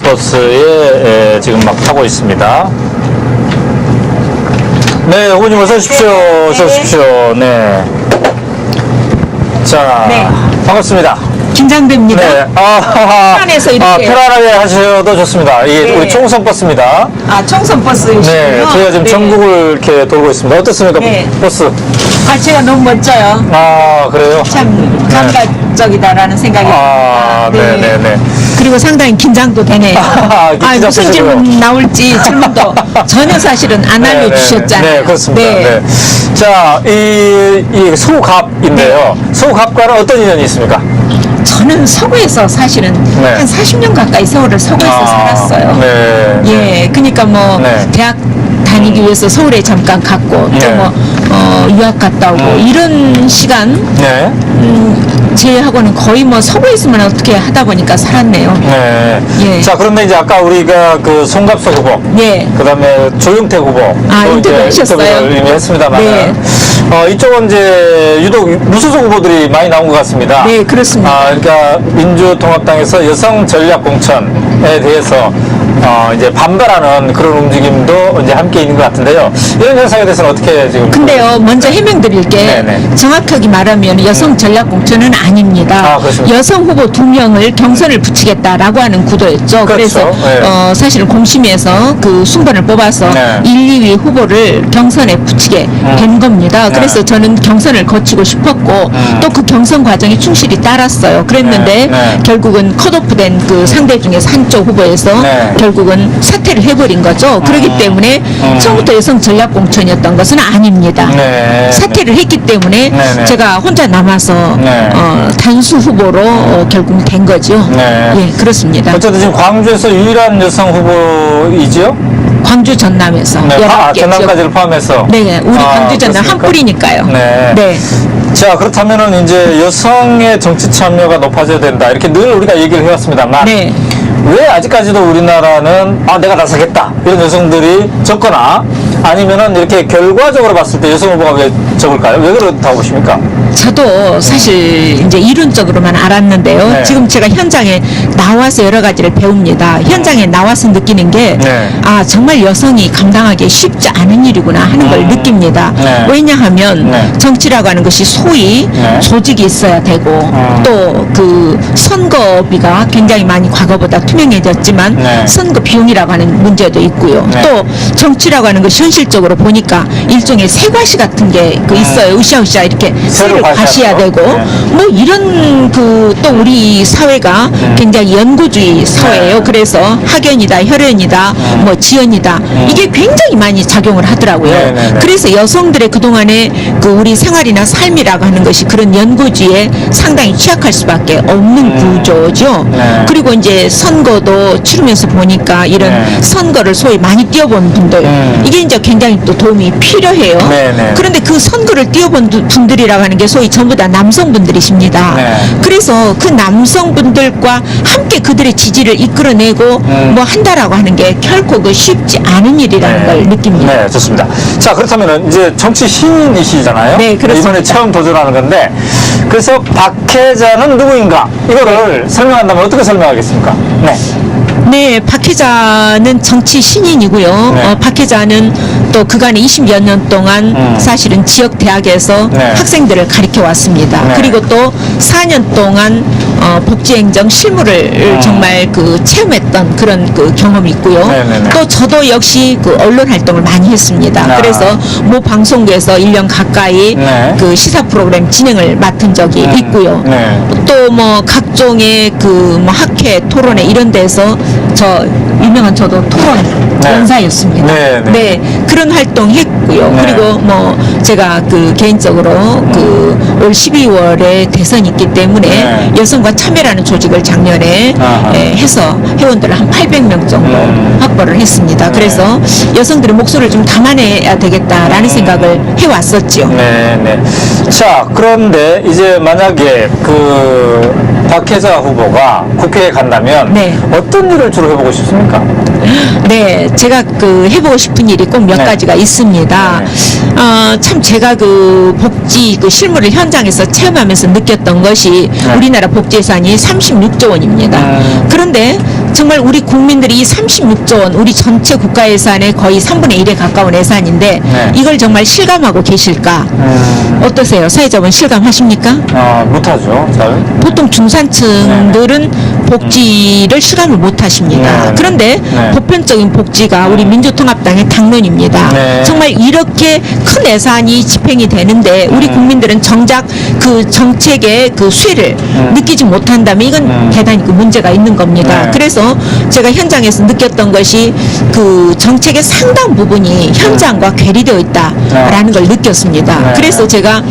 버스에 지금 막 타고 있습니다. 네, 후보님 어서 오십시오. 어서 오십시오. 네. 자, 네. 반갑습니다. 긴장됩니다. 네. 편안해서 이렇게. 편안하게 하셔도 좋습니다. 이게 네. 우리 총선 버스입니다. 총선 버스이시군요. 네, 저희가 지금 네. 전국을 이렇게 돌고 있습니다. 어떻습니까, 네. 버스? 제가 너무 멋져요. 그래요? 참 감각적이다라는 생각이 네, 네, 네. 그리고 상당히 긴장도 되네요. 무슨 긴장되시고요. 질문 나올지 질문도 전혀 사실은 안 알려주셨잖아요. 네, 그렇습니다. 네. 자, 이 서구갑인데요. 서구갑과는 어떤 인연이 있습니까? 저는 서구에서 사실은 네. 한 40년 가까이 세월을 서구에서 살았어요. 네. 예, 그러니까 뭐 네. 대학 다니기 위해서 서울에 잠깐 갔고 네. 또 뭐 유학 갔다 오고 이런 시간 네. 제외하고는 거의 뭐 서구에서만 어떻게 하다 보니까 살았네요. 네. 예. 자, 그런데 이제 아까 우리가 그 송갑석 후보, 예. 그 다음에 조영태 후보, 또 인터뷰 하셨어요? 인터뷰를 이미 했습니다만, 네. 이쪽은 이제 유독 무소속 후보들이 많이 나온 것 같습니다. 네, 그렇습니다. 그러니까 민주통합당에서 여성 전략 공천에 대해서 이제 반발하는 그런 움직임도 이제 함께 있는 것 같은데요. 이런 현상에 대해서는 어떻게 지금? 근데요, 먼저 해명드릴게 네네. 정확하게 말하면 여성 전략 공천은 아닙니다. 그렇습니다. 여성 후보 2명을 경선을 붙이겠다라고 하는 구도였죠. 그렇죠. 그래서 네. 사실은 공심위에서 그 순번을 뽑아서 네. 1, 2위 후보를 경선에 붙이게 된 겁니다. 그래서 저는 경선을 거치고 싶었고 또 그 경선 과정에 충실히 따랐어요. 그랬는데 네. 결국은 컷오프된 그 상대 중에서 한쪽 후보에서 네. 결국은 사퇴를 해버린 거죠. 그렇기 때문에 처음부터 여성 전략 공천이었던 것은 아닙니다. 네. 사퇴를 했기 때문에 네. 제가 혼자 남아서 네. 단수 후보로 결국 된 거죠. 네. 예, 그렇습니다. 어쨌든 지금 광주에서 유일한 여성 후보이지요? 광주 전남에서 네. 11개 전남까지를 포함해서. 네, 우리 광주 전남 한 그렇습니까? 뿌리니까요. 네. 네. 자, 그렇다면은 이제 여성의 정치 참여가 높아져야 된다. 이렇게 늘 우리가 얘기를 해왔습니다만. 네. 왜 아직까지도 우리나라는 내가 나서겠다 이런 여성들이 적거나 아니면은 이렇게 결과적으로 봤을 때 여성 후보가 왜 적을까요? 왜 그렇다고 보십니까? 저도 사실 이제 이론적으로만 알았는데요. 네. 지금 제가 현장에 나와서 여러 가지를 배웁니다. 현장에 나와서 느끼는 게 네. 정말 여성이 감당하기 쉽지 않은 일이구나 하는 걸 느낍니다. 네. 왜냐하면 네. 정치라고 하는 것이 소위 네. 조직이 있어야 되고 또 그 선거비가 굉장히 많이 과거보다 투명해졌지만 네. 선거 비용이라고 하는 문제도 있고요. 네. 또 정치라고 하는 것이 현실적으로 보니까 일종의 세과시 같은 게 있어요. 으쌰으쌰 이렇게 세를 과시해야 되고 네. 뭐 이런 그 또 우리 사회가 굉장히 연구주의 사회예요. 네. 그래서 학연이다, 혈연이다, 뭐 지연이다 이게 굉장히 많이 작용을 하더라고요. 네, 네, 네. 그래서 여성들의 그동안의 그 우리 생활이나 삶이라고 하는 것이 그런 연구주의에 상당히 취약할 수밖에 없는 구조죠. 네. 그리고 이제 선거도 치르면서 보니까 이런 네. 선거를 소위 많이 뛰어본 분들 이게 이제 굉장히 또 도움이 필요해요. 네, 네. 그런데 그 선거를 뛰어본 분들이라고 하는 게 소위 전부 다 남성분들이십니다. 네. 그래서 그 남성분들과 함께 그들의 지지를 이끌어내고 뭐 한다라고 하는 게 결코 그 쉽지 않은 일이라는 걸 느낍니다. 네, 좋습니다. 자, 그렇다면은 이제 정치 신인이시잖아요. 네, 그렇습니다. 이번에 처음 도전하는 건데, 그래서 박혜자는 누구인가? 이거를 설명한다면 어떻게 설명하겠습니까? 네. 네, 박혜자는 정치 신인이고요. 네. 박혜자는 또 그간에 20여 년 동안 사실은 지역 대학에서 네. 학생들을 가르쳐 왔습니다. 네. 그리고 또 4년 동안 복지행정 실무를 정말 그 체험했던 그런 그 경험이 있고요. 네, 네, 네. 또 저도 역시 그 언론 활동을 많이 했습니다. 그래서 모 방송국에서 1년 가까이 네. 그 시사 프로그램 진행을 맡은 적이 있고요. 네. 또 뭐 각종의 그 뭐 학회 토론회 이런 데서 저 유명한 저도 토론 네. 연사였습니다. 네, 네. 그런 활동 했고요. 네. 그리고 뭐 제가 그 개인적으로 그 올 12월에 대선이 있기 때문에 네. 여성과 참여라는 조직을 작년에 아하. 해서 회원들을 한 800명 정도 확보를 했습니다. 그래서 여성들의 목소리를 좀 담아내야 되겠다라는 생각을 해왔었죠. 네, 네. 자, 그런데 이제 만약에 그 박혜자 후보가 국회에 간다면 네. 어떤 일을 주로 해보고 싶습니까? 네, 제가 그 해보고 싶은 일이 꼭 몇 네. 가지가 있습니다. 참 제가 그 복지 그 실무를 현장에서 체험하면서 느꼈던 것이 네. 우리나라 복지 예산이 36조 원입니다. 그런데 정말 우리 국민들이 이 36조 원, 우리 전체 국가 예산의 거의 3분의 1에 가까운 예산인데 네. 이걸 정말 실감하고 계실까? 어떠세요? 사회자분 실감하십니까? 못하죠. 잘. 보통 중산층들은 복지를 실감을 못 하십니다. 네. 그런데 네. 보편적인 복지가 우리 민주통합당의 당론입니다. 네. 정말 이렇게 큰 예산이 집행이 되는데 우리 국민들은 정작 그 정책의 그 수혜를 느끼지 못한다면 이건 대단히 그 문제가 있는 겁니다. 네. 그래서 제가 현장에서 느꼈던 것이 그 정책의 상당 부분이 현장과 괴리되어 있다라는 걸 느꼈습니다. 네. 그래서 제가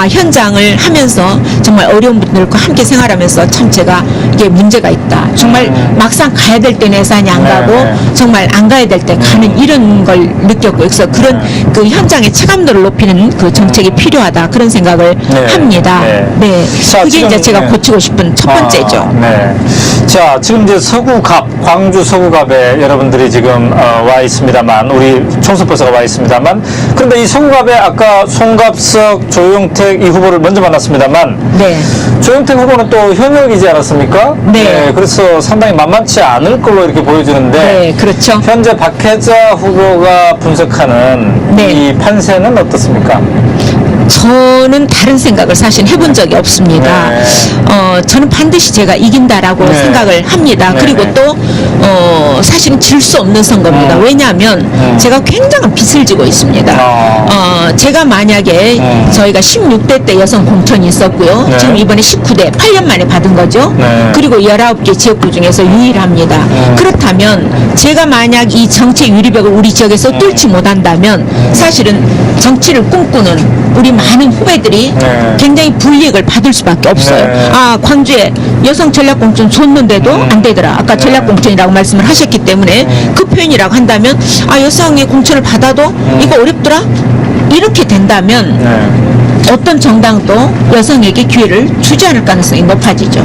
현장을 하면서 정말 어려운 분들과 함께 생활하면서 참 제가 이게 문제가 있다. 정말 막상 가야 될 때는 예산이 안 네, 가고 네. 정말 안 가야 될 때 가는 이런 걸 느꼈고 그래서 그런 그 현장의 체감도를 높이는 그 정책이 필요하다 그런 생각을 네, 합니다. 네. 네, 자, 그게 지금, 이제 제가 네. 고치고 싶은 첫 번째죠. 네. 자, 지금 이제 서구갑, 광주 서구갑에 여러분들이 지금 와 있습니다만, 우리 총수버스가 와 있습니다만, 그런데 이 서구갑에 아까 송갑석, 조용택 이 후보를 먼저 만났습니다만, 네. 조용택 후보는 또 현역이지 않았습니까? 네. 그래서 상당히 만만치 않을 걸로 이렇게 보여지는데, 네, 그렇죠. 현재 박혜자 후보가 분석하는 네. 이 판세는 어떻습니까? 저는 다른 생각을 사실 해본 적이 없습니다. 네. 저는 반드시 제가 이긴다라고 네. 생각을 합니다. 네. 그리고 또 사실은 질 수 없는 선거입니다. 왜냐하면 제가 굉장한 빚을 지고 있습니다. 제가 만약에 저희가 16대 때 여성 공천이 있었고요. 네. 지금 이번에 19대 8년 만에 받은 거죠. 네. 그리고 19개 지역구 중에서 유일합니다. 그렇다면 제가 만약 이 정치 유리벽을 우리 지역에서 뚫지 못한다면 사실은 정치를 꿈꾸는 우리 많은 후배들이 네. 굉장히 불이익을 받을 수밖에 없어요. 네. 광주에 여성 전략공천 줬는데도 안 되더라. 아까 전략공천이라고 말씀을 하셨기 때문에 그 표현이라고 한다면 여성의 공천을 받아도 이거 어렵더라? 이렇게 된다면 어떤 정당도 여성에게 기회를 주지 않을 가능성이 높아지죠.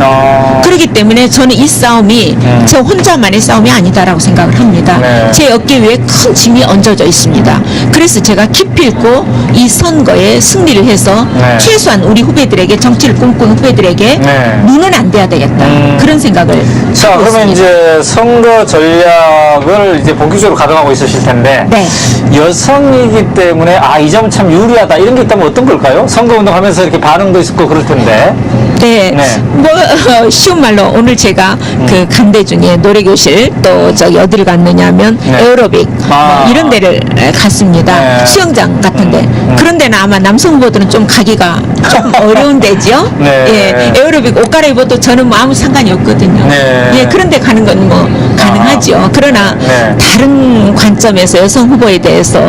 그렇기 때문에 저는 이 싸움이 저 혼자만의 싸움이 아니다라고 생각을 합니다. 네. 제 어깨 위에 큰 짐이 얹어져 있습니다. 그래서 제가 기필코 이 선거에 승리를 해서 네. 최소한 우리 후배들에게 정치를 꿈꾸는 후배들에게 네. 눈은 안 돼야 되겠다. 그런 생각을 자, 하고 그러면 있습니다. 이제 선거 전략을 이제 본격적으로 가동하고 있으실 텐데, 네. 여성이기 때문에 이 점은 참 유리하다 이런 게 있다면 어떤 걸까요? 선거운동 하면서 이렇게 반응도 있었고 그럴 텐데. 네. 네. 쉬운 말로 오늘 제가 그 간대 중에 노래교실 또 저기 어디를 갔느냐면 네. 에어로빅 뭐 이런 데를 갔습니다. 네. 수영장 같은데. 그런 데는 아마 남성 후보들은 좀 가기가 좀 어려운 데죠. 네. 예. 에어로빅 옷 갈아입어도 저는 뭐 아무 상관이 없거든요. 네. 예. 그런 데 가는 건 뭐 가능하죠. 그러나 네. 다른 관점에서 여성 후보에 대해서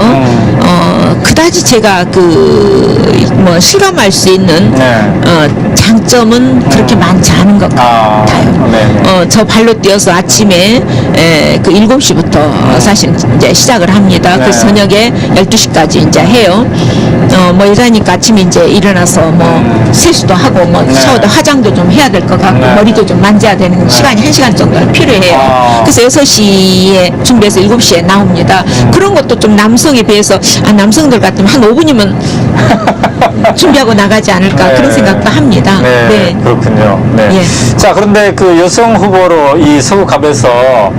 그다지 제가 뭐 실감할 수 있는 장점은 그렇게 많지 않은 것 같아요. 네. 저 발로 뛰어서 아침에 그 7시부터 사실 이제 시작을 합니다. 네. 그래서 저녁에 12시까지 이제 해요. 뭐 이러니까 아침에 이제 일어나서 뭐 세수도 하고 뭐 네. 샤워도 화장도 좀 해야 될 것 같고 네. 머리도 좀 만져야 되는 시간이 1시간 정도는 필요해요. 그래서 6시에 준비해서 7시에 나옵니다. 그런 것도 좀 남성에 비해서 남성들 같으면 한 5분이면 준비하고 나가지 않을까 네. 그런 생각도 합니다. 네, 그렇군요. 네. 예. 자, 그런데 그 여성 후보로 이 서구갑에서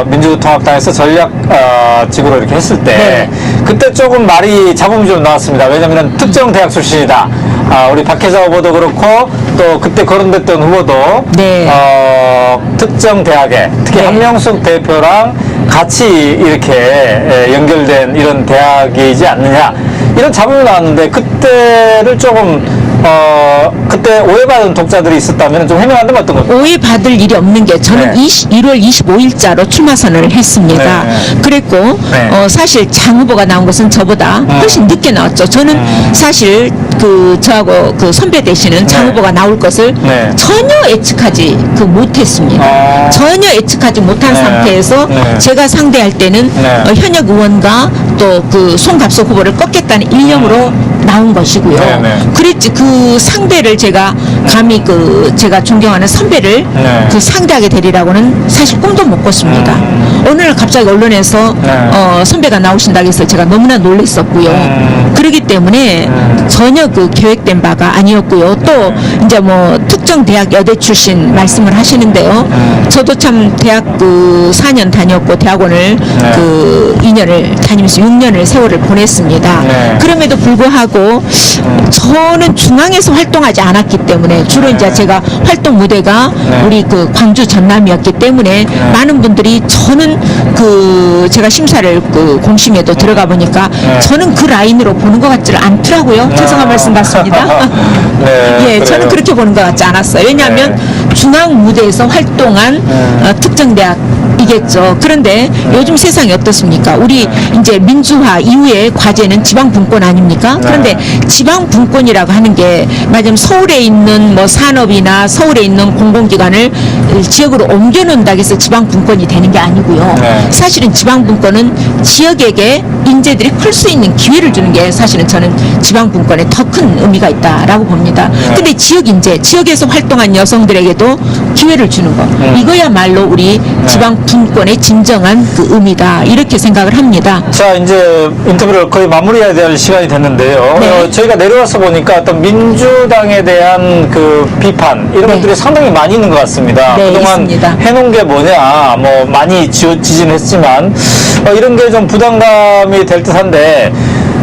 민주통합당에서 전략직으로 이렇게 했을 때 네. 그때 조금 말이 잡음이 좀 나왔습니다. 왜냐하면 특정 대학 출신이다. 우리 박혜자 후보도 그렇고 또 그때 거론됐던 후보도 네. 특정 대학에 특히 네. 한명숙 대표랑 같이 이렇게 연결된 이런 대학이지 않느냐 이런 잡음이 나왔는데 그때를 조금 그때 오해받은 독자들이 있었다면 좀 해명한다면 어떤 겁니까? 오해받을 일이 없는 게 저는 네. 1월 25일자로 출마 선언을 했습니다. 네. 그랬고 네. 사실 장 후보가 나온 것은 저보다 훨씬 늦게 나왔죠. 저는 사실 저하고 그 선배 되시는 장 네. 후보가 나올 것을 네. 전혀 예측하지 못했습니다. 전혀 예측하지 못한 네. 상태에서 네. 제가 상대할 때는 네. 현역 의원과 또 그 송갑석 후보를 꺾겠다는 일념으로 나온 것이고요. 네네. 그랬지 그 상대를 제가 감히 제가 존경하는 선배를 네. 그 상대하게 되리라고는 사실 꿈도 못 꿨습니다. 어느 날 갑자기 언론에서 네. 선배가 나오신다고 해서 제가 너무나 놀랐었고요. 그렇기 때문에 전혀 그 계획된 바가 아니었고요. 또 이제 뭐 특정 대학 여대 출신 말씀을 하시는데요. 저도 참 대학 4년 다녔고 대학원을 2년을 다니면서 6년을 세월을 보냈습니다. 네. 그럼에도 불구하고 저는 중앙에서 활동하지 않았기 때문에 주로 이제 제가 활동 무대가 우리 그 광주 전남이었기 때문에 많은 분들이 저는 제가 심사를 공심에도 들어가 보니까 저는 그 라인으로 보는 것 같지를 않더라고요. 죄송한 말씀 같습니다. 네, 예, 그래요. 저는 그렇게 보는 것 같지 않았어요. 왜냐하면 중앙 무대에서 활동한 특정 대학이겠죠. 그런데 요즘 세상이 어떻습니까? 우리 이제 민주화 이후의 과제는 지방 분권 아닙니까? 그런데 지방 분권이라고 하는 게 말하자면 서울에 있는 뭐 산업이나 서울에 있는 공공기관을 지역으로 옮겨놓는다고 해서 지방 분권이 되는 게 아니고요. 사실은 지방 분권은 지역에게 인재들이 클 수 있는 기회를 주는 게 사실은 저는 지방 분권에 더 큰 의미가 있다라고 봅니다. 근데 지역 인재, 지역에서 활동한 여성들에게도 기회를 주는 거, 이거야말로 우리 지방 분권의 진정한 그 의미다 이렇게 생각을 합니다. 자, 이제 인터뷰를 거의 마무리해야 될 시간이 됐는데요. 네. 저희가 내려와서 보니까 어떤 민주당에 대한 그 비판 이런 네. 것들이 상당히 많이 있는 것 같습니다. 네, 그동안 있습니다. 해놓은 게 뭐냐, 뭐 많이 지진했지만 이런 게 좀 부담감이 될 듯한데.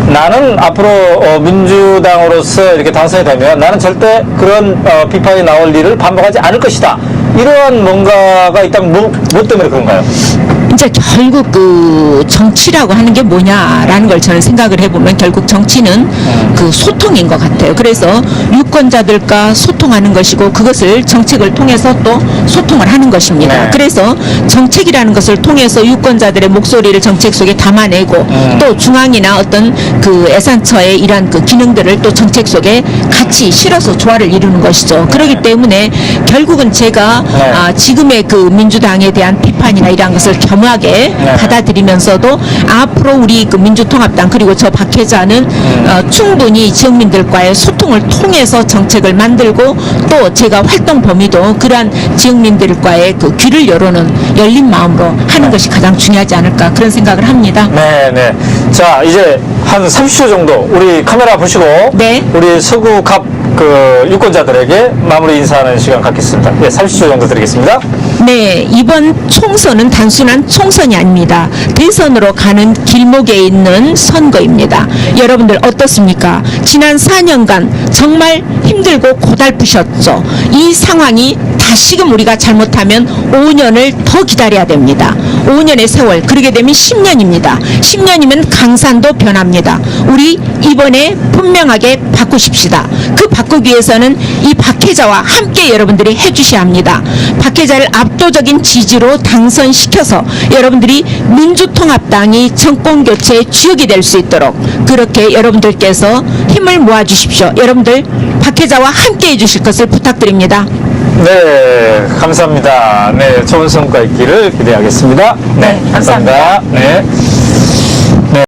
나는 앞으로 민주당으로서 이렇게 당선이 되면 나는 절대 그런 비판이 나올 일을 반복하지 않을 것이다. 이러한 뭔가가 있다면 뭐 때문에 그런가요? 이제 결국 그 정치라고 하는 게 뭐냐라는 걸 저는 생각을 해보면 결국 정치는 그 소통인 것 같아요. 그래서 유권자들과 소통하는 것이고 그것을 정책을 통해서 또 소통을 하는 것입니다. 네. 그래서 정책이라는 것을 통해서 유권자들의 목소리를 정책 속에 담아내고 또 중앙이나 어떤 그 애산처의 이러한 그 기능들을 또 정책 속에 같이 실어서 조화를 이루는 것이죠. 그렇기 때문에 결국은 제가 지금의 그 민주당에 대한 비판이나 이러한 것을 겸허하게 받아들이면서도 앞으로 우리 그 민주통합당 그리고 저 박혜자는 충분히 지역민들과의 소통을 통해서 정책을 만들고 또 제가 활동 범위도 그러한 지역민들과의 그 귀를 열어놓은 열린 마음으로 하는 것이 가장 중요하지 않을까 그런 생각을 합니다. 네. 자, 이제 한 30초 정도 우리 카메라 보시고 네. 우리 서구갑 그 유권자들에게 마무리 인사하는 시간 갖겠습니다. 예, 30초 정도 드리겠습니다. 네, 이번 총선은 단순한 총선이 아닙니다. 대선으로 가는 길목에 있는 선거입니다. 여러분들 어떻습니까? 지난 4년간 정말 힘들고 고달프셨죠. 이 상황이 다시금 우리가 잘못하면 5년을 더 기다려야 됩니다. 5년의 세월, 그러게 되면 10년입니다. 10년이면 강산도 변합니다. 우리 이번에 분명하게 바꾸십시다. 그 바꾸기 위해서는 이 박혜자와 함께 여러분들이 해주셔야 합니다. 박혜자를 압도적인 지지로 당선시켜서 여러분들이 민주통합당이 정권교체의 주역이 될 수 있도록 그렇게 여러분들께서 힘을 모아주십시오. 여러분들 박혜자와 함께 해주실 것을 부탁드립니다. 네, 감사합니다. 네, 좋은 성과 있기를 기대하겠습니다. 네, 감사합니다. 네.